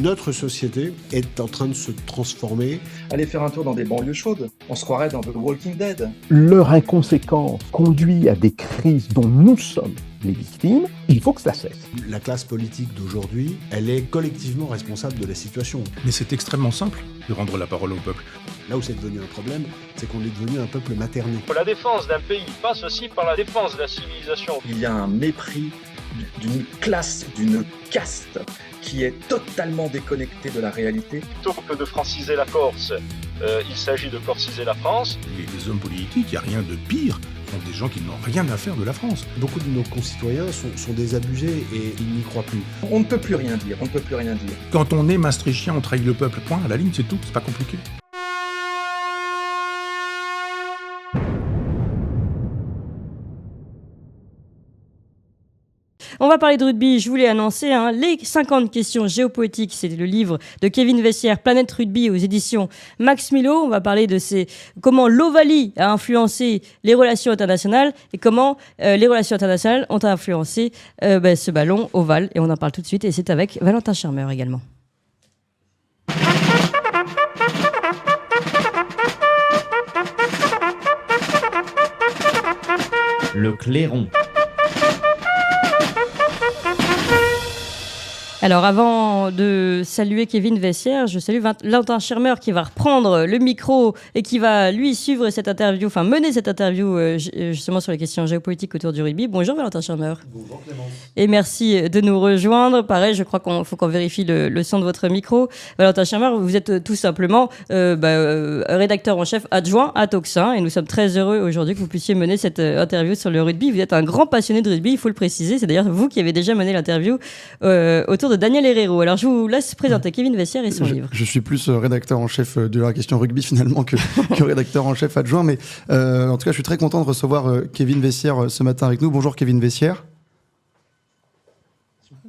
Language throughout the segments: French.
Notre société est en train de se transformer. Allez faire un tour dans des banlieues chaudes, on se croirait dans The Walking Dead. Leur inconséquence conduit à des crises dont nous sommes les victimes, il faut que ça cesse. La classe politique d'aujourd'hui, elle est collectivement responsable de la situation. Mais c'est extrêmement simple de rendre la parole au peuple. Là où c'est devenu un problème, c'est qu'on est devenu un peuple materné. La défense d'un pays passe aussi par la défense de la civilisation. Il y a un mépris d'une classe, d'une caste qui est totalement déconnectée de la réalité. Plutôt que de franciser la Corse, il s'agit de corsiser la France. Les hommes politiques, il n'y a rien de pire contre des gens qui n'ont rien à faire de la France. Beaucoup de nos concitoyens sont désabusés et ils n'y croient plus. On ne peut plus rien dire, on ne peut plus rien dire. Quand on est maastrichtien, on trahit le peuple. Point, à la ligne, c'est tout, c'est pas compliqué. On va parler de rugby, je vous l'ai annoncé, les 50 questions géopolitiques, c'est le livre de Kevin Vessière, Planète Rugby aux éditions Max Milo. On va parler de comment l'Ovalie a influencé les relations internationales et comment les relations internationales ont influencé ce ballon ovale. Et on en parle tout de suite et c'est avec Valentin Schermer également. Le clairon. Alors avant de saluer Kevin Vessière, je salue Valentin Schermer qui va reprendre le micro et qui va lui suivre cette interview, enfin mener cette interview justement sur les questions géopolitiques autour du rugby. Bonjour Valentin Schermer. Bonjour Clémence. Et merci de nous rejoindre. Pareil, je crois qu'il faut qu'on vérifie le son de votre micro. Valentin Schermer, vous êtes tout simplement rédacteur en chef adjoint à Toxin et nous sommes très heureux aujourd'hui que vous puissiez mener cette interview sur le rugby. Vous êtes un grand passionné de rugby, il faut le préciser. C'est d'ailleurs vous qui avez déjà mené l'interview autour de Daniel Herrero. Alors je vous laisse présenter Kevin Vessière et son livre. Je suis plus rédacteur en chef de la question rugby finalement que rédacteur en chef adjoint, mais en tout cas je suis très content de recevoir Kevin Vessière ce matin avec nous. Bonjour Kevin Vessière.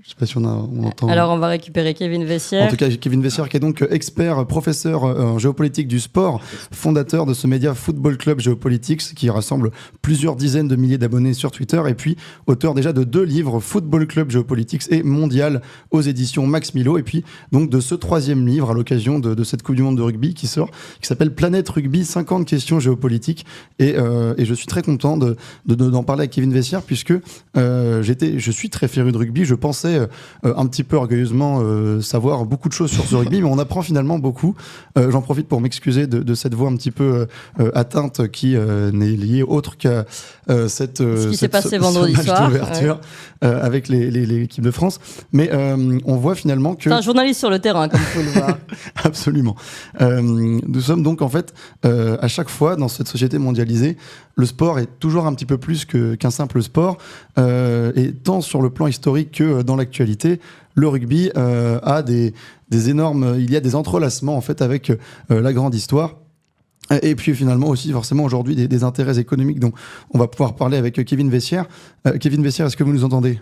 Je ne sais pas si on entend. Alors on va récupérer Kevin Vessière. En tout cas, Kevin Vessière qui est donc expert, professeur en géopolitique du sport, fondateur de ce média Football Club Geopolitics qui rassemble plusieurs dizaines de milliers d'abonnés sur Twitter et puis auteur déjà de 2 livres, Football Club Geopolitics et Mondial aux éditions Max Milo et puis donc de ce 3e livre à l'occasion de cette Coupe du Monde de rugby qui sort, qui s'appelle Planète Rugby, 50 questions géopolitiques et je suis très content d'en parler avec Kevin Vessière puisque je suis très féru de rugby, je pensais un petit peu orgueilleusement savoir beaucoup de choses sur ce rugby, mais on apprend finalement beaucoup. J'en profite pour m'excuser de cette voix un petit peu atteinte qui n'est liée autre qu'à ce qui s'est passé vendredi soir d'ouverture avec l'équipe de France. Mais on voit finalement que... C'est un journaliste sur le terrain, comme vous pouvez le voir. Absolument. Nous sommes donc en fait, à chaque fois dans cette société mondialisée, le sport est toujours un petit peu plus qu'un simple sport, et tant sur le plan historique que dans l'actualité, le rugby a des énormes... Il y a des entrelacements en fait avec la grande histoire. Et puis finalement aussi forcément aujourd'hui des intérêts économiques dont on va pouvoir parler avec Kevin Vessière. Kevin Vessière, est-ce que vous nous entendez ?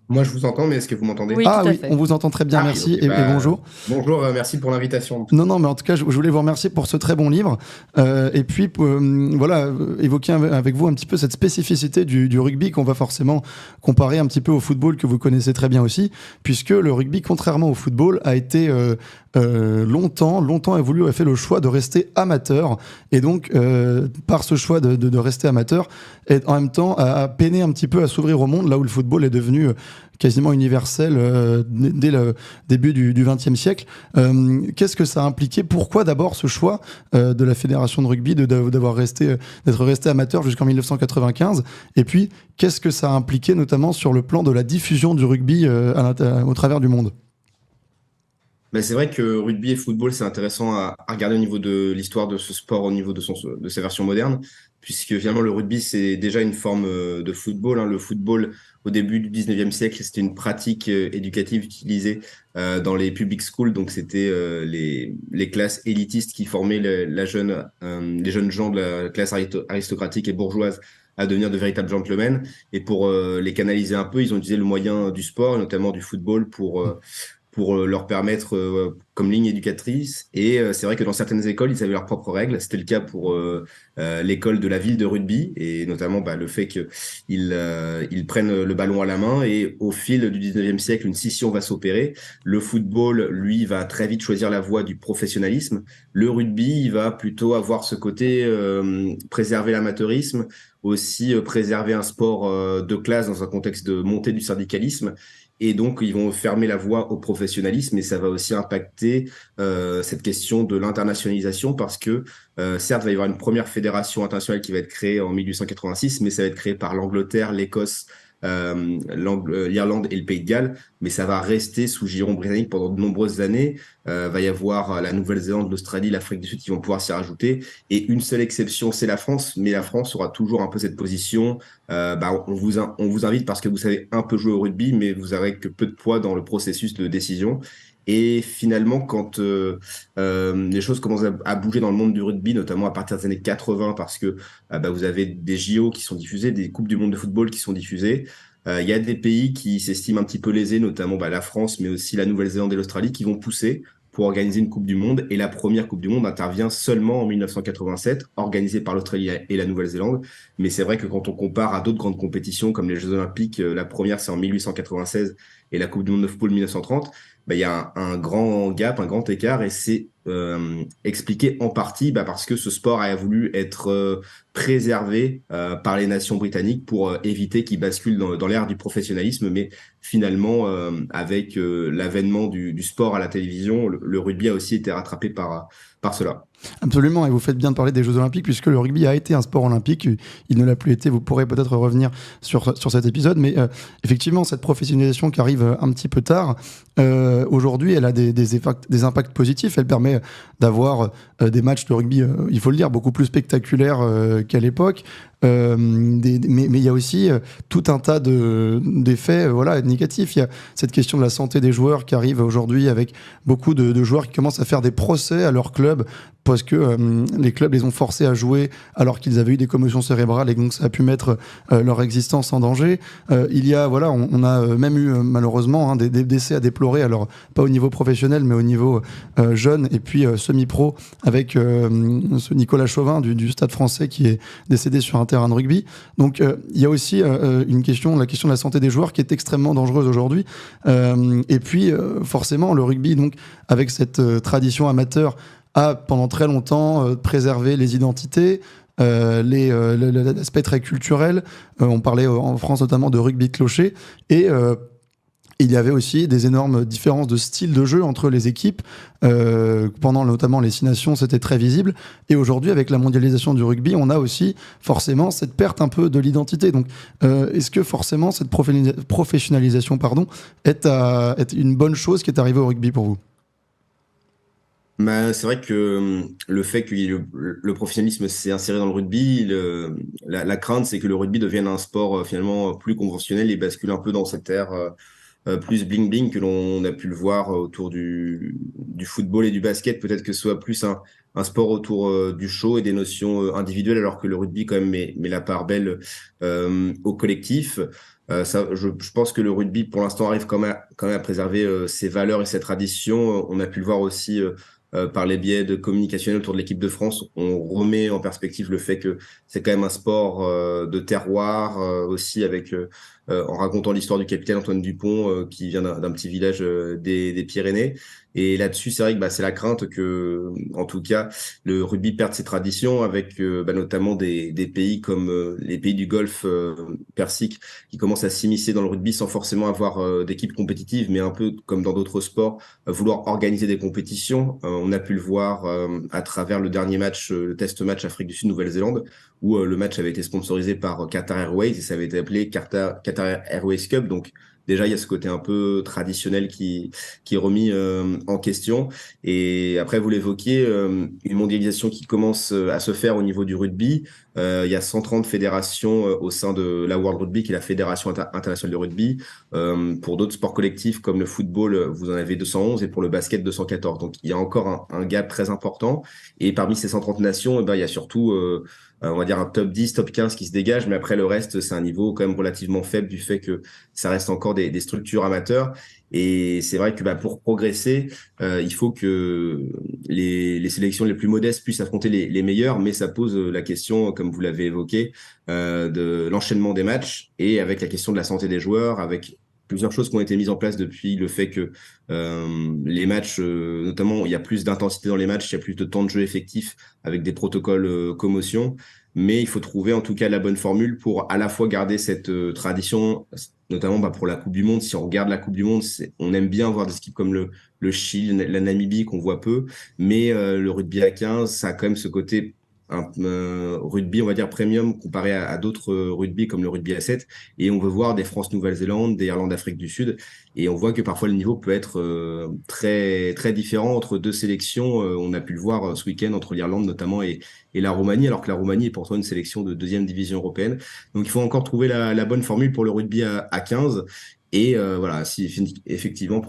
Moi, je vous entends, mais est-ce que vous m'entendez ? Oui, ah tout à oui, fait. On vous entend très bien, merci et bonjour. Bonjour, merci pour l'invitation. Non, mais en tout cas, je voulais vous remercier pour ce très bon livre. Et puis, évoquer avec vous un petit peu cette spécificité du rugby qu'on va forcément comparer un petit peu au football que vous connaissez très bien aussi, puisque le rugby, contrairement au football, a été longtemps évolué, a fait le choix de rester amateur. Et donc, par ce choix de rester amateur, et en même temps, a peiné un petit peu à s'ouvrir au monde, là où le football est devenu quasiment universel dès le début du XXe siècle. Qu'est-ce que ça a impliqué ? Pourquoi d'abord ce choix de la fédération de rugby d'être resté amateur jusqu'en 1995 ? Et puis, qu'est-ce que ça a impliqué notamment sur le plan de la diffusion du rugby au travers du monde ? C'est vrai que rugby et football, c'est intéressant à regarder au niveau de l'histoire de ce sport, au niveau de sa version moderne, puisque finalement le rugby, c'est déjà une forme de football. Le football, au début du 19e siècle, c'était une pratique éducative utilisée dans les public schools, donc c'était les classes élitistes qui formaient les jeunes gens de la classe aristocratique et bourgeoise à devenir de véritables gentlemen. Et pour les canaliser un peu, ils ont utilisé le moyen du sport, et notamment du football, pour leur permettre comme ligne éducatrice. Et c'est vrai que dans certaines écoles, ils avaient leurs propres règles. C'était le cas pour l'école de la ville de rugby, et notamment le fait qu'ils prennent le ballon à la main. Et au fil du 19e siècle, une scission va s'opérer. Le football, lui, va très vite choisir la voie du professionnalisme. Le rugby, il va plutôt avoir ce côté préserver l'amateurisme, aussi préserver un sport de classe dans un contexte de montée du syndicalisme. Et donc, ils vont fermer la voie au professionnalisme, et ça va aussi impacter cette question de l'internationalisation, parce que, certes, il va y avoir une première fédération internationale qui va être créée en 1886, mais ça va être créé par l'Angleterre, l'Écosse, l'Irlande et le Pays de Galles, mais ça va rester sous giron britannique pendant de nombreuses années. Va y avoir la Nouvelle-Zélande, l'Australie, l'Afrique du Sud qui vont pouvoir s'y rajouter, et une seule exception, c'est la France, mais la France aura toujours un peu cette position. On vous invite parce que vous savez un peu jouer au rugby, mais vous n'aurez que peu de poids dans le processus de décision. Et finalement, quand les choses commencent à bouger dans le monde du rugby, notamment à partir des années 80, parce que vous avez des JO qui sont diffusés, des Coupes du monde de football qui sont diffusées, il y a des pays qui s'estiment un petit peu lésés, notamment la France, mais aussi la Nouvelle-Zélande et l'Australie, qui vont pousser pour organiser une Coupe du Monde. Et la première Coupe du Monde intervient seulement en 1987, organisée par l'Australie et la Nouvelle-Zélande. Mais c'est vrai que quand on compare à d'autres grandes compétitions, comme les Jeux Olympiques, la première c'est en 1896 et la Coupe du Monde de football 1930, il y a un grand gap, un grand écart, et c'est expliqué en partie parce que ce sport a voulu être préservé par les nations britanniques pour éviter qu'il bascule dans l'ère du professionnalisme. Mais finalement, avec l'avènement du sport à la télévision, le rugby a aussi été rattrapé par cela. Absolument, et vous faites bien de parler des Jeux Olympiques, puisque le rugby a été un sport olympique, il ne l'a plus été, vous pourrez peut-être revenir sur cet épisode, mais effectivement, cette professionnalisation qui arrive un petit peu tard, aujourd'hui, elle a des impacts positifs, elle permet d'avoir des matchs de rugby, il faut le dire, beaucoup plus spectaculaires qu'à l'époque, mais il y a aussi tout un tas d'effets négatifs. Il y a cette question de la santé des joueurs qui arrive aujourd'hui, avec beaucoup de joueurs qui commencent à faire des procès à leur club parce que les clubs les ont forcés à jouer alors qu'ils avaient eu des commotions cérébrales, et donc ça a pu mettre leur existence en danger. Il y a, on a même eu malheureusement des décès à déplorer, alors pas au niveau professionnel mais au niveau jeune et puis semi-pro, avec ce Nicolas Chauvin du Stade Français qui est décédé sur un terrain de rugby. Donc il y a aussi la question de la santé des joueurs qui est extrêmement dangereuse aujourd'hui. Et puis forcément le rugby, donc avec cette tradition amateur, a pendant très longtemps préservé les identités, l'aspect très culturel. On parlait en France notamment de rugby de clocher, et il y avait aussi des énormes différences de style de jeu entre les équipes. Pendant notamment les 6 nations, c'était très visible. Et aujourd'hui, avec la mondialisation du rugby, on a aussi forcément cette perte un peu de l'identité. Donc, est-ce que forcément cette professionnalisation est une bonne chose qui est arrivée au rugby pour vous ? C'est vrai que le fait que le professionnalisme s'est inséré dans le rugby, la crainte, c'est que le rugby devienne un sport finalement plus conventionnel et bascule un peu dans cette ère plus bling-bling que l'on a pu le voir autour du football et du basket. Peut-être que ce soit plus un sport autour du show et des notions individuelles, alors que le rugby quand même met la part belle au collectif. Je pense que le rugby, pour l'instant, arrive quand même à préserver ses valeurs et ses traditions. On a pu le voir aussi par les biais de communicationnels autour de l'équipe de France. On remet en perspective le fait que c'est quand même un sport de terroir, aussi avec en racontant l'histoire du capitaine Antoine Dupont, qui vient d'un petit village des Pyrénées. Et là-dessus, c'est vrai que c'est la crainte que, en tout cas, le rugby perde ses traditions, avec notamment des pays comme les pays du Golfe Persique, qui commencent à s'immiscer dans le rugby sans forcément avoir d'équipe compétitive, mais un peu comme dans d'autres sports, vouloir organiser des compétitions. On a pu le voir à travers le dernier match, le test match Afrique du Sud-Nouvelle-Zélande, où le match avait été sponsorisé par Qatar Airways et ça avait été appelé Qatar Airways Cup. Donc déjà, il y a ce côté un peu traditionnel qui est remis en question. Et après, vous l'évoquiez, une mondialisation qui commence à se faire au niveau du rugby. Il y a 130 fédérations au sein de la World Rugby, qui est la fédération internationale de rugby. Pour d'autres sports collectifs comme le football, vous en avez 211, et pour le basket, 214. Donc il y a encore un gap très important. Et parmi ces 130 nations, il y a surtout on va dire un top 10, top 15 qui se dégage, mais après le reste, c'est un niveau quand même relativement faible du fait que ça reste encore des structures amateurs. Et c'est vrai que pour progresser, il faut que les sélections les plus modestes puissent affronter les meilleurs, mais ça pose la question, comme vous l'avez évoqué, de l'enchaînement des matchs et avec la question de la santé des joueurs, avec plusieurs choses qui ont été mises en place depuis le fait que les matchs, notamment, il y a plus d'intensité dans les matchs, il y a plus de temps de jeu effectif avec des protocoles commotion. Mais il faut trouver en tout cas la bonne formule pour à la fois garder cette tradition, notamment pour la Coupe du Monde. Si on regarde la Coupe du Monde, on aime bien voir des équipes comme le Chili, la Namibie qu'on voit peu, mais le rugby à 15, ça a quand même ce côté rugby, on va dire premium comparé à d'autres rugby comme le rugby à 7. Et on veut voir des France-Nouvelle-Zélande, des Irlande-Afrique du Sud. Et on voit que parfois le niveau peut être très, très différent entre deux sélections. On a pu le voir ce week-end entre l'Irlande notamment et la Roumanie, alors que la Roumanie est pourtant une sélection de deuxième division européenne. Donc il faut encore trouver la bonne formule pour le rugby à 15. Et voilà, si effectivement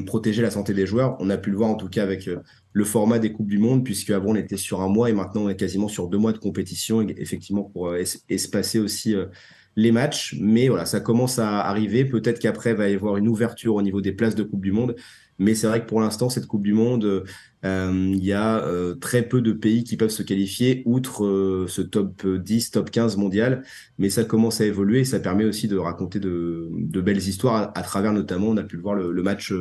protéger la santé des joueurs. On a pu le voir en tout cas avec le format des Coupes du Monde, puisque avant on était sur un mois et maintenant on est quasiment sur 2 mois de compétition, effectivement pour espacer aussi les matchs. Mais voilà, ça commence à arriver. Peut-être qu'après il va y avoir une ouverture au niveau des places de Coupe du Monde. Mais c'est vrai que pour l'instant, cette Coupe du Monde, il y a très peu de pays qui peuvent se qualifier, outre ce top 10, top 15 mondial. Mais ça commence à évoluer et ça permet aussi de raconter de belles histoires à travers notamment, on a pu le voir, le match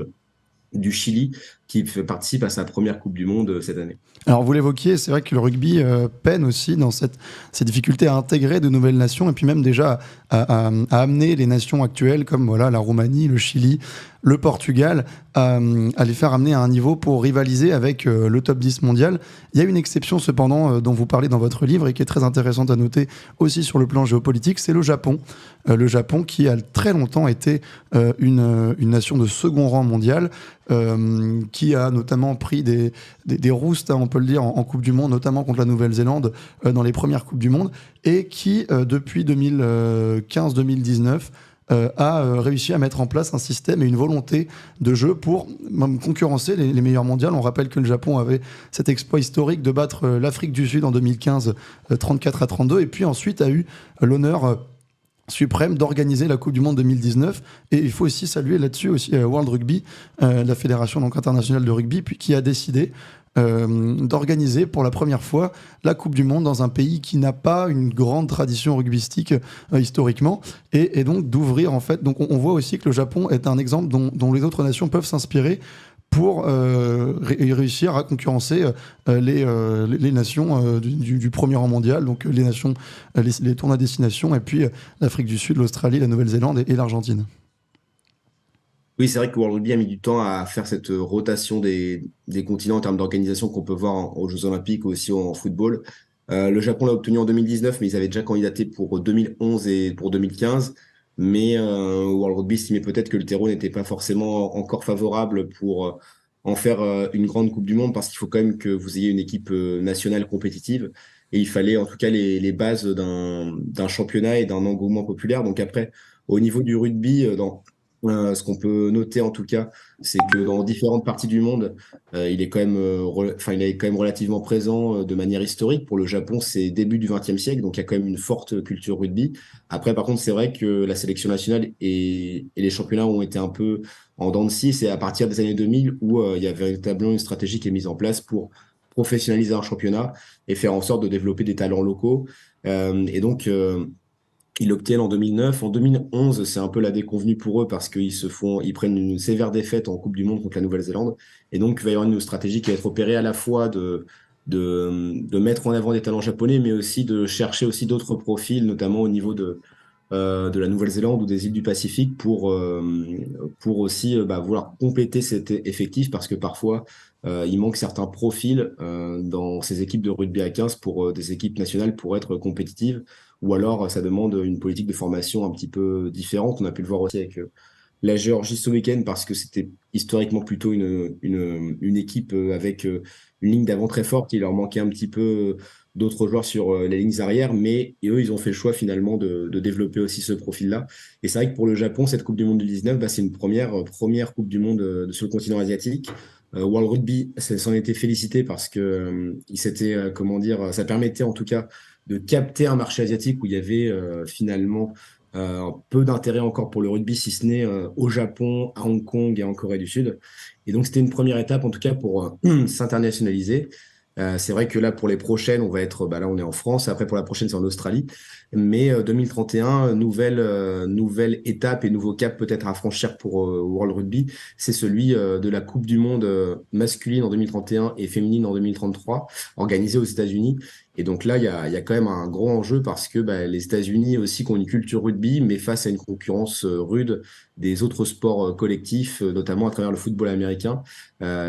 du Chili qui participe à sa première Coupe du Monde cette année. Alors vous l'évoquiez, c'est vrai que le rugby peine aussi dans ces difficultés à intégrer de nouvelles nations et puis même déjà à amener les nations actuelles comme voilà, la Roumanie, le Chili, le Portugal, à les faire amener à un niveau pour rivaliser avec le top 10 mondial. Il y a une exception cependant dont vous parlez dans votre livre et qui est très intéressante à noter aussi sur le plan géopolitique, c'est le Japon. Le Japon qui a très longtemps été une nation de second rang mondial, qui a notamment pris des roustes, on peut le dire, en Coupe du Monde, notamment contre la Nouvelle-Zélande dans les premières Coupes du Monde, et qui, depuis 2015-2019, a réussi à mettre en place un système et une volonté de jeu pour concurrencer les meilleurs mondiaux. On rappelle que le Japon avait cet exploit historique de battre l'Afrique du Sud en 2015, 34-32, et puis ensuite a eu l'honneur suprême d'organiser la Coupe du Monde 2019. Et il faut aussi saluer là-dessus aussi World Rugby, la fédération donc internationale de rugby, puis qui a décidé d'organiser pour la première fois la Coupe du Monde dans un pays qui n'a pas une grande tradition rugbystique historiquement, et donc d'ouvrir en fait. Donc on voit aussi que le Japon est un exemple dont les autres nations peuvent s'inspirer pour réussir à concurrencer les nations du premier rang mondial, donc les nations, les tournois à destination, et puis l'Afrique du Sud, l'Australie, la Nouvelle-Zélande et l'Argentine. Oui, c'est vrai que World Rugby a mis du temps à faire cette rotation des continents en termes d'organisation qu'on peut voir aux Jeux Olympiques ou aussi en football. Le Japon l'a obtenu en 2019, mais ils avaient déjà candidaté pour 2011 et pour 2015. Mais World Rugby estimait peut-être que le terreau n'était pas forcément encore favorable pour en faire une grande Coupe du Monde, parce qu'il faut quand même que vous ayez une équipe nationale compétitive. Et il fallait en tout cas les bases d'un championnat et d'un engouement populaire. Donc après, au niveau du rugby, ce qu'on peut noter en tout cas, c'est que dans différentes parties du monde, il est quand même, il est quand même relativement présent de manière historique. Pour le Japon, c'est début du XXe siècle, donc il y a quand même une forte culture rugby. Après, par contre, c'est vrai que la sélection nationale et les championnats ont été un peu en dents de scie. C'est à partir des années 2000 où il y a véritablement une stratégie qui est mise en place pour professionnaliser un championnat et faire en sorte de développer des talents locaux. Et donc, ils l'obtiennent en 2009. En 2011, c'est un peu la déconvenue pour eux parce ils prennent une sévère défaite en Coupe du Monde contre la Nouvelle-Zélande. Et donc, il va y avoir une stratégie qui va être opérée à la fois de mettre en avant des talents japonais, mais aussi de chercher aussi d'autres profils, notamment au niveau de la Nouvelle-Zélande ou des îles du Pacifique pour aussi vouloir compléter cet effectif, parce que parfois, il manque certains profils dans ces équipes de rugby à 15 pour des équipes nationales pour être compétitives. Ou alors, ça demande une politique de formation un petit peu différente. On a pu le voir aussi avec la Géorgie ce week-end, parce que c'était historiquement plutôt une équipe avec une ligne d'avant très forte. Il leur manquait un petit peu d'autres joueurs sur les lignes arrières, mais eux, ils ont fait le choix finalement de développer aussi ce profil-là. Et c'est vrai que pour le Japon, cette Coupe du Monde 2019, c'est une première Coupe du Monde sur le continent asiatique. World Rugby s'en était félicité parce que ça permettait en tout cas de capter un marché asiatique où il y avait finalement peu d'intérêt encore pour le rugby, si ce n'est au Japon, à Hong Kong et en Corée du Sud. Et donc, c'était une première étape, en tout cas, pour s'internationaliser. C'est vrai que là, pour les prochaines, on va être, là, on est en France. Après, pour la prochaine, c'est en Australie. Mais 2031, nouvelle étape et nouveau cap peut-être à franchir pour World Rugby. C'est celui de la Coupe du Monde masculine en 2031 et féminine en 2033, organisée aux États-Unis. Et donc là, il y a quand même un gros enjeu parce que les États-Unis aussi qui ont une culture rugby, mais face à une concurrence rude des autres sports collectifs, notamment à travers le football américain.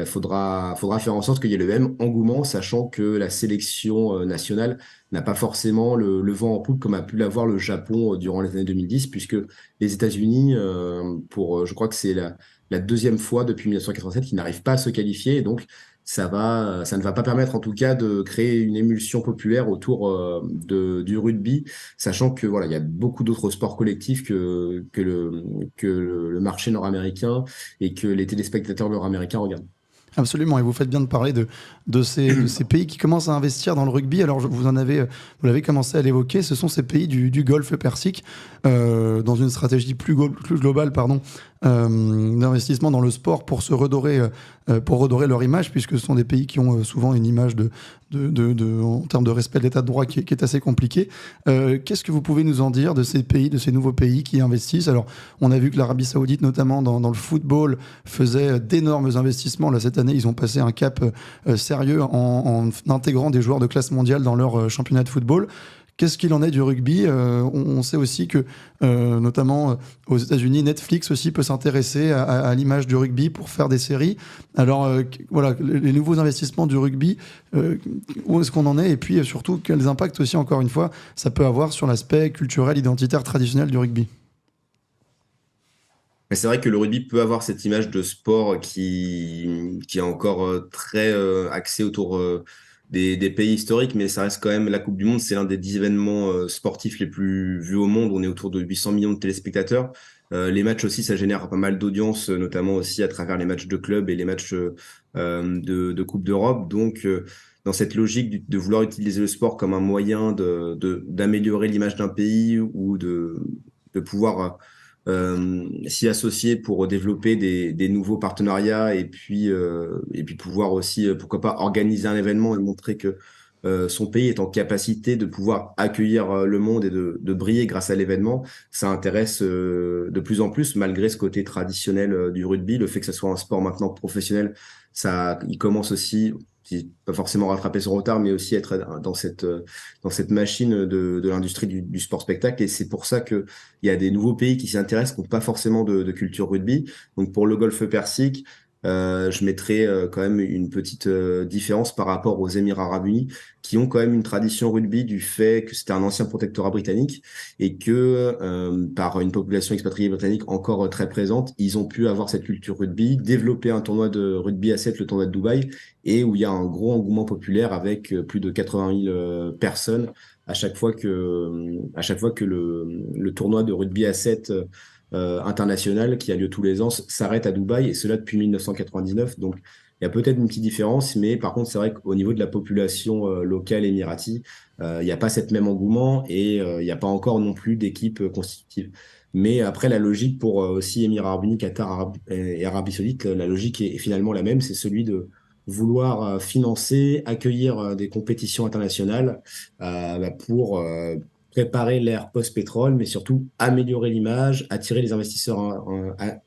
Faudra faire en sorte qu'il y ait le même engouement, sachant que la sélection nationale n'a pas forcément le vent en poupe comme a pu l'avoir le Japon durant les années 2010, puisque les États-Unis, je crois que c'est la deuxième fois depuis 1987 qu'ils n'arrivent pas à se qualifier. Et donc, ça ne va pas permettre en tout cas de créer une émulsion populaire autour du rugby, sachant que voilà, il y a beaucoup d'autres sports collectifs que le marché nord-américain et que les téléspectateurs nord-américains regardent. Absolument, et vous faites bien de parler de ces pays qui commencent à investir dans le rugby. Alors, vous l'avez commencé à l'évoquer, ce sont ces pays du Golfe Persique, dans une stratégie plus globale, d'investissement dans le sport pour redorer leur image, puisque ce sont des pays qui ont souvent une image en termes de respect de l'état de droit qui est assez compliqué. Qu'est-ce que vous pouvez nous en dire de ces pays, de ces nouveaux pays qui investissent? Alors, on a vu que l'Arabie Saoudite, notamment dans le football, faisait d'énormes investissements. Là, cette année, ils ont passé un cap sérieux en intégrant des joueurs de classe mondiale dans leur championnat de football. Qu'est-ce qu'il en est du rugby? On sait aussi que, notamment aux États-Unis, Netflix aussi peut s'intéresser à l'image du rugby pour faire des séries. Alors, voilà, les nouveaux investissements du rugby, où est-ce qu'on en est? Et puis, surtout, quels impacts aussi, encore une fois, ça peut avoir sur l'aspect culturel, identitaire, traditionnel du rugby? Mais c'est vrai que le rugby peut avoir cette image de sport qui est encore très axée autour des pays historiques, mais ça reste quand même la Coupe du Monde, c'est l'un des 10 événements sportifs les plus vus au monde. On est autour de 800 millions de téléspectateurs. Les matchs aussi, ça génère pas mal d'audience, notamment aussi à travers les matchs de club et les matchs de Coupe d'Europe. Donc, dans cette logique de vouloir utiliser le sport comme un moyen d'améliorer l'image d'un pays ou de pouvoir s'y associer pour développer des nouveaux partenariats et puis pouvoir aussi, pourquoi pas, organiser un événement et montrer que son pays est en capacité de pouvoir accueillir le monde et de briller grâce à l'événement. Ça intéresse de plus en plus, malgré ce côté traditionnel du rugby, le fait que ça soit un sport maintenant professionnel, il commence aussi, pas forcément rattraper son retard, mais aussi être dans cette machine de l'industrie du sport spectacle. Et c'est pour ça qu'il y a des nouveaux pays qui s'y intéressent, qui n'ont pas forcément de culture rugby. Donc pour le Golfe Persique, je mettrais quand même une petite différence par rapport aux Émirats Arabes Unis, qui ont quand même une tradition rugby du fait que c'était un ancien protectorat britannique et que par une population expatriée britannique encore très présente, ils ont pu avoir cette culture rugby, développer un tournoi de rugby à 7, le tournoi de Dubaï, et où il y a un gros engouement populaire avec plus de 80 000 personnes à chaque fois que le tournoi de rugby à 7 international qui a lieu tous les ans s'arrête à Dubaï, et cela depuis 1999. Donc, il y a peut-être une petite différence, mais par contre, c'est vrai qu'au niveau de la population locale émirati, il n'y a pas cette même engouement et il n'y a pas encore non plus d'équipe constitutive. Mais après, la logique pour aussi Émirats Arabes Unis, Qatar et Arabie Saoudite, la logique est finalement la même, c'est celui de vouloir financer, accueillir des compétitions internationales pour préparer l'ère post-pétrole, mais surtout améliorer l'image, attirer les investisseurs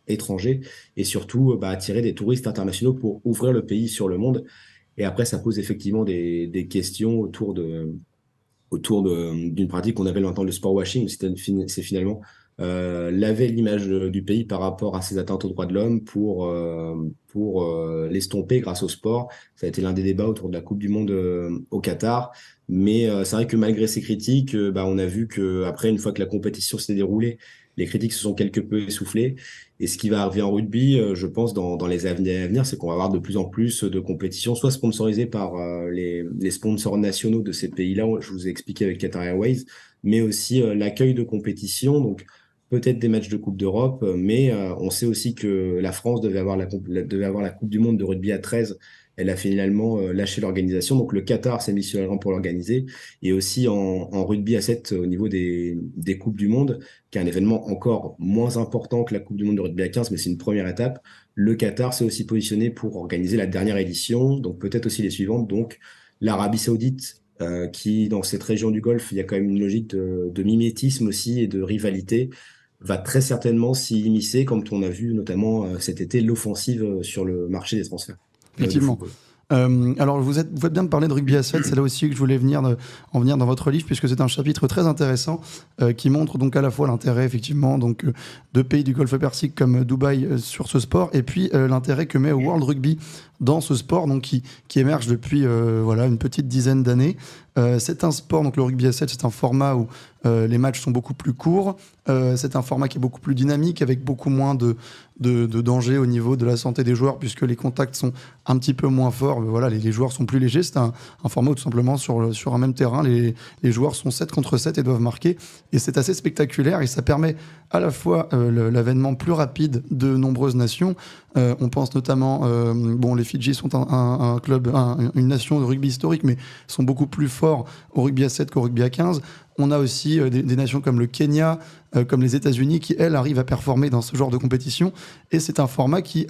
étrangers et surtout attirer des touristes internationaux pour ouvrir le pays sur le monde. Et après, ça pose effectivement des questions autour d'une pratique qu'on appelle maintenant le sport washing. C'est finalement laver l'image du pays par rapport à ses atteintes aux droits de l'homme pour l'estomper grâce au sport. Ça a été l'un des débats autour de la Coupe du Monde au Qatar. Mais c'est vrai que malgré ces critiques, on a vu que après, une fois que la compétition s'est déroulée, les critiques se sont quelque peu essoufflées. Et ce qui va arriver en rugby, je pense, dans les années à venir, c'est qu'on va avoir de plus en plus de compétitions, soit sponsorisées par les sponsors nationaux de ces pays-là. Je vous ai expliqué avec Qatar Airways, mais aussi l'accueil de compétitions. Donc, peut-être des matchs de Coupe d'Europe, mais on sait aussi que la France devait avoir la Coupe du Monde de rugby à 13 elle a finalement lâché l'organisation. Donc le Qatar s'est mis sur les rangs pour l'organiser. Et aussi en rugby à 7 au niveau des Coupes du Monde, qui est un événement encore moins important que la Coupe du Monde de rugby à 15, mais c'est une première étape. Le Qatar s'est aussi positionné pour organiser la dernière édition, donc peut-être aussi les suivantes. Donc l'Arabie Saoudite, qui dans cette région du Golfe, il y a quand même une logique de mimétisme aussi et de rivalité, va très certainement s'y immiscer, comme on a vu notamment cet été l'offensive sur le marché des transferts. Effectivement. Alors, vous faites bien de parler de rugby à 7, c'est là aussi que je voulais en venir dans votre livre, puisque c'est un chapitre très intéressant qui montre donc à la fois l'intérêt, effectivement, donc, de pays du Golfe Persique comme Dubaï sur ce sport, et puis l'intérêt que met World Rugby dans ce sport, donc, qui émerge depuis une petite dizaine d'années. C'est un sport, donc le rugby à 7, c'est un format où les matchs sont beaucoup plus courts, c'est un format qui est beaucoup plus dynamique, avec beaucoup moins de danger au niveau de la santé des joueurs, puisque les contacts sont un petit peu moins forts. Voilà, les joueurs sont plus légers. C'est un format où tout simplement sur un même terrain, les joueurs sont 7 contre 7 et doivent marquer. Et c'est assez spectaculaire et ça permet à la fois l'avènement plus rapide de nombreuses nations. On pense notamment, les Fidji sont un club, une nation de rugby historique, mais sont beaucoup plus forts au rugby à 7 qu'au rugby à 15. On a aussi des nations comme le Kenya, comme les États-Unis, qui, elles, arrivent à performer dans ce genre de compétition. Et c'est un format qui,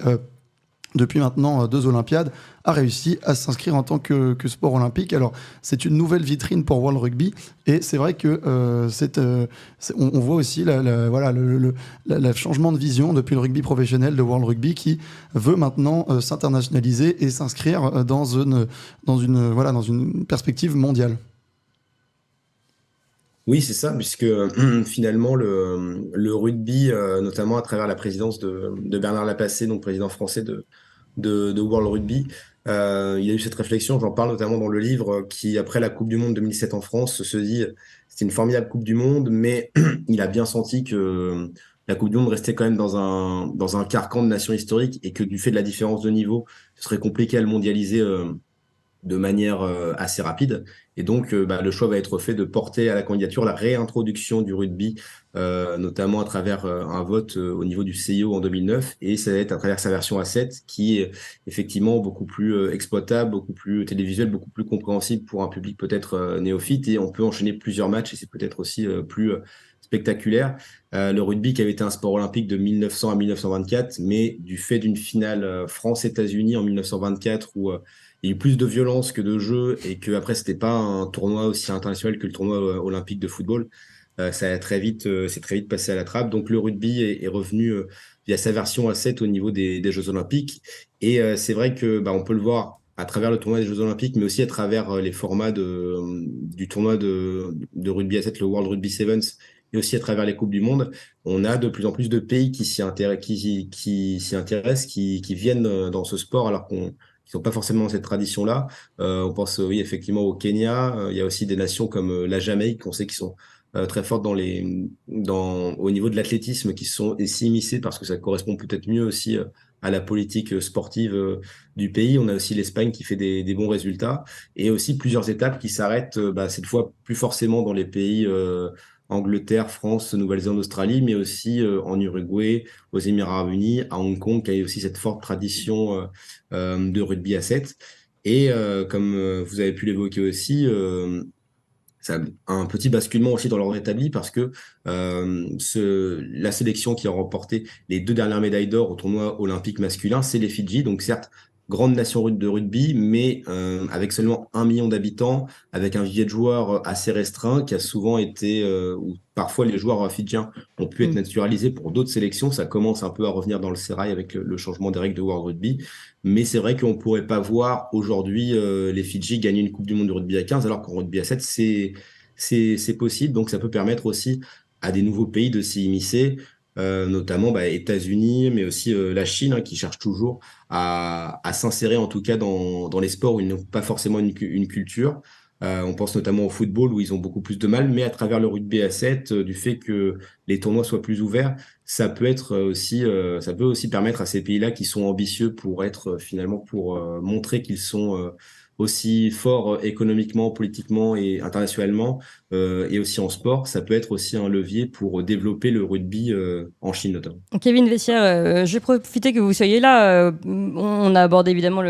depuis maintenant 2 Olympiades, a réussi à s'inscrire en tant que sport olympique. Alors, c'est une nouvelle vitrine pour World Rugby. Et c'est vrai que on voit aussi le changement de vision depuis le rugby professionnel de World Rugby qui veut maintenant s'internationaliser et s'inscrire dans une perspective mondiale. Oui, c'est ça, puisque finalement, le rugby, notamment à travers la présidence de Bernard Lapassé, donc président français de World Rugby, il y a eu cette réflexion, j'en parle notamment dans le livre, qui, après la Coupe du Monde 2007 en France, se dit c'était une formidable Coupe du Monde, mais il a bien senti que la Coupe du Monde restait quand même dans un carcan de nations historiques et que du fait de la différence de niveau, ce serait compliqué à le mondialiser de manière assez rapide. Et donc, le choix va être fait de porter à la candidature la réintroduction du rugby, notamment à travers un vote au niveau du CIO en 2009. Et ça va être à travers sa version A7 qui est effectivement beaucoup plus exploitable, beaucoup plus télévisuel, beaucoup plus compréhensible pour un public peut-être néophyte. Et on peut enchaîner plusieurs matchs et c'est peut-être aussi plus spectaculaire. Le rugby qui avait été un sport olympique de 1900 à 1924, mais du fait d'une finale France-États-Unis en 1924 où il y a eu plus de violence que de jeu et que après c'était pas un tournoi aussi international que le tournoi olympique de football. Ça a c'est très vite passé à la trappe. Donc le rugby est revenu via sa version A7 au niveau des Jeux Olympiques. Et c'est vrai que on peut le voir à travers le tournoi des Jeux Olympiques, mais aussi à travers les formats du tournoi de rugby A7, le World Rugby Sevens, et aussi à travers les Coupes du Monde. On a de plus en plus de pays qui s'y intéressent, qui viennent dans ce sport alors qui n'ont pas forcément cette tradition-là. On pense, oui, effectivement au Kenya. Il y a aussi des nations comme la Jamaïque, on sait qu'ils sont très fortes au niveau de l'athlétisme, qui se sont ici immiscées parce que ça correspond peut-être mieux aussi à la politique sportive du pays. On a aussi l'Espagne qui fait des bons résultats et aussi plusieurs étapes qui s'arrêtent cette fois plus forcément dans les pays Angleterre, France, Nouvelle-Zélande, Australie, mais aussi en Uruguay, aux Émirats Arabes Unis, à Hong Kong, qui a aussi cette forte tradition de rugby à 7. Et comme vous avez pu l'évoquer aussi, ça a un petit basculement aussi dans l'ordre établi parce que la sélection qui a remporté les 2 dernières médailles d'or au tournoi olympique masculin, c'est les Fidji. Donc certes, grande nation de rugby, mais avec seulement 1 million d'habitants, avec un vivier de joueurs assez restreint, qui a souvent été, ou parfois les joueurs fidjiens ont pu être naturalisés pour d'autres sélections. Ça commence un peu à revenir dans le sérail avec le changement des règles de World Rugby. Mais c'est vrai qu'on ne pourrait pas voir aujourd'hui les Fidji gagner une Coupe du Monde de rugby à 15, alors qu'en rugby à 7, c'est possible. Donc ça peut permettre aussi à des nouveaux pays de s'y immiscer. Notamment États-Unis, mais aussi la Chine, qui cherche toujours à s'insérer en tout cas dans les sports où ils n'ont pas forcément une culture. On pense notamment au football où ils ont beaucoup plus de mal, mais à travers le rugby à 7, du fait que les tournois soient plus ouverts, ça peut aussi permettre à ces pays-là qui sont ambitieux pour être finalement pour montrer qu'ils sont aussi fort économiquement, politiquement et internationalement, et aussi en sport, ça peut être aussi un levier pour développer le rugby en Chine notamment. Kevin Vessière, je vais profiter que vous soyez là. On a abordé évidemment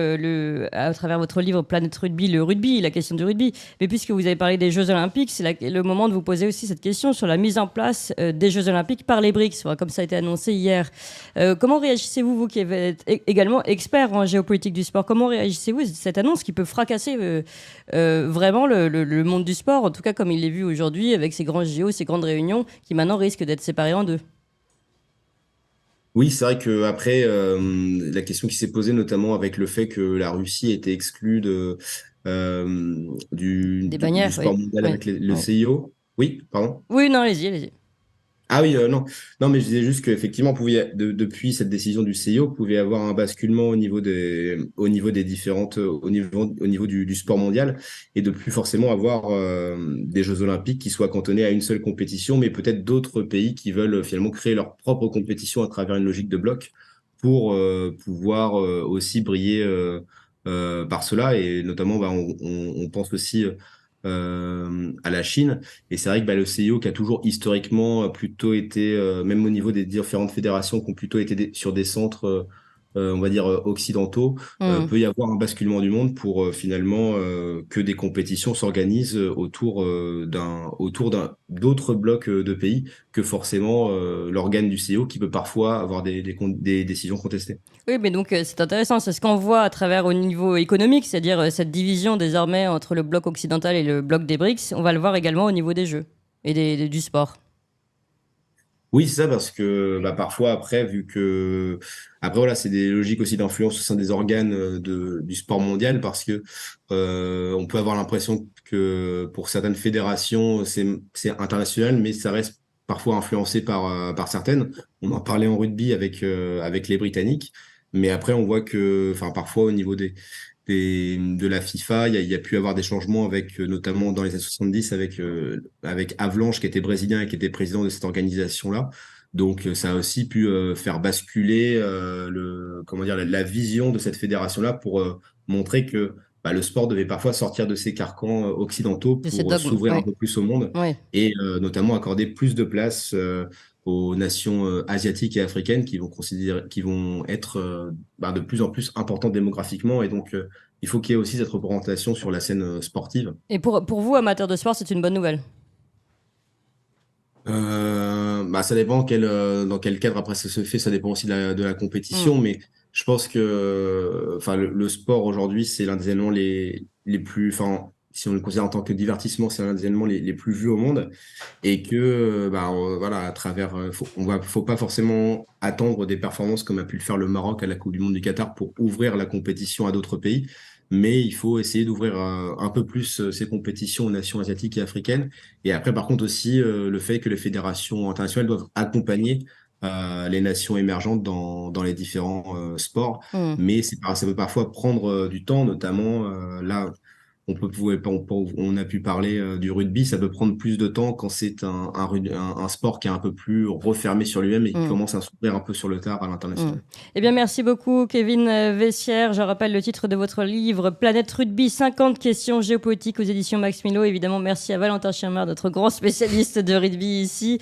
à travers votre livre Planète Rugby, le rugby, la question du rugby. Mais puisque vous avez parlé des Jeux Olympiques, c'est le moment de vous poser aussi cette question sur la mise en place des Jeux Olympiques par les BRICS, comme ça a été annoncé hier. Comment réagissez-vous, vous qui êtes également expert en géopolitique du sport, comment réagissez-vous à cette annonce qui peut fracasser vraiment le monde du sport, en tout cas comme il est vu aujourd'hui avec ces grands JO, ces grandes réunions qui maintenant risquent d'être séparées en deux? Oui, c'est vrai que après la question qui s'est posée notamment avec le fait que la Russie était exclue Des bannières, du sport oui. mondial Oui, avec le oui. CIO. Oui, pardon. Oui, non, allez-y. Ah oui, non. Non, mais je disais juste qu'effectivement, depuis cette décision du CIO, pouvait y avoir un basculement au niveau des différentes, au niveau du sport mondial, et de plus forcément avoir des Jeux Olympiques qui soient cantonnés à une seule compétition, mais peut-être d'autres pays qui veulent finalement créer leur propre compétition à travers une logique de bloc pour pouvoir aussi briller par cela. Et notamment, bah, on pense aussi à la Chine. Et c'est vrai que bah, le CIO, qui a toujours historiquement plutôt été, même au niveau des différentes fédérations, qui ont plutôt été sur des centres, on va dire, occidentaux, Mm. peut y avoir un basculement du monde pour finalement que des compétitions s'organisent autour d'autres blocs de pays que forcément l'organe du CIO qui peut parfois avoir des décisions contestées. Oui, mais donc c'est intéressant, c'est ce qu'on voit à travers au niveau économique, c'est-à-dire cette division désormais entre le bloc occidental et le bloc des BRICS, on va le voir également au niveau des jeux et du sport. Oui, c'est ça, parce que bah, parfois, après, vu que. Après, voilà, c'est des logiques aussi d'influence au sein des organes du sport mondial, parce que on peut avoir l'impression que pour certaines fédérations, c'est international, mais ça reste parfois influencé par certaines. On en parlait en rugby avec les Britanniques, mais après, on voit que, enfin, parfois, au niveau de la FIFA, il y a pu avoir des changements avec, notamment dans les années 70 avec Avalanche qui était brésilien et qui était président de cette organisation-là. Donc ça a aussi pu faire basculer comment dire, la vision de cette fédération-là pour montrer que bah, le sport devait parfois sortir de ses carcans occidentaux De ces pour dogmes, s'ouvrir oui. un peu plus au monde Oui. et notamment accorder plus de place aux nations asiatiques et africaines qui vont être bah, de plus en plus importantes démographiquement. Et donc, il faut qu'il y ait aussi cette représentation sur la scène sportive. Et pour vous, amateurs de sport, c'est une bonne nouvelle. Bah, ça dépend dans quel cadre après ça se fait, ça dépend aussi de la Mm. compétition, mais je pense que enfin, le sport aujourd'hui, c'est l'un des éléments les plus, enfin, si on le considère en tant que divertissement, c'est l'un des éléments les plus vus au monde, et que bah, voilà, à travers, faut pas forcément attendre des performances comme a pu le faire le Maroc à la Coupe du Monde du Qatar pour ouvrir la compétition à d'autres pays, mais il faut essayer d'ouvrir un peu plus ces compétitions aux nations asiatiques et africaines. Et après, par contre, aussi le fait que les fédérations internationales doivent accompagner les nations émergentes dans les différents sports. Mm. Mais ça peut parfois prendre du temps, notamment là, on a pu parler du rugby, ça peut prendre plus de temps quand c'est un sport qui est un peu plus refermé sur lui-même et qui Mm. commence à s'ouvrir un peu sur le tard à l'international. Eh bien, merci beaucoup, Kevin Vessière. Je rappelle le titre de votre livre, Planète Rugby, 50 questions géopolitiques aux éditions Max Milo. Évidemment, merci à Valentin Chiermar, notre grand spécialiste de rugby ici.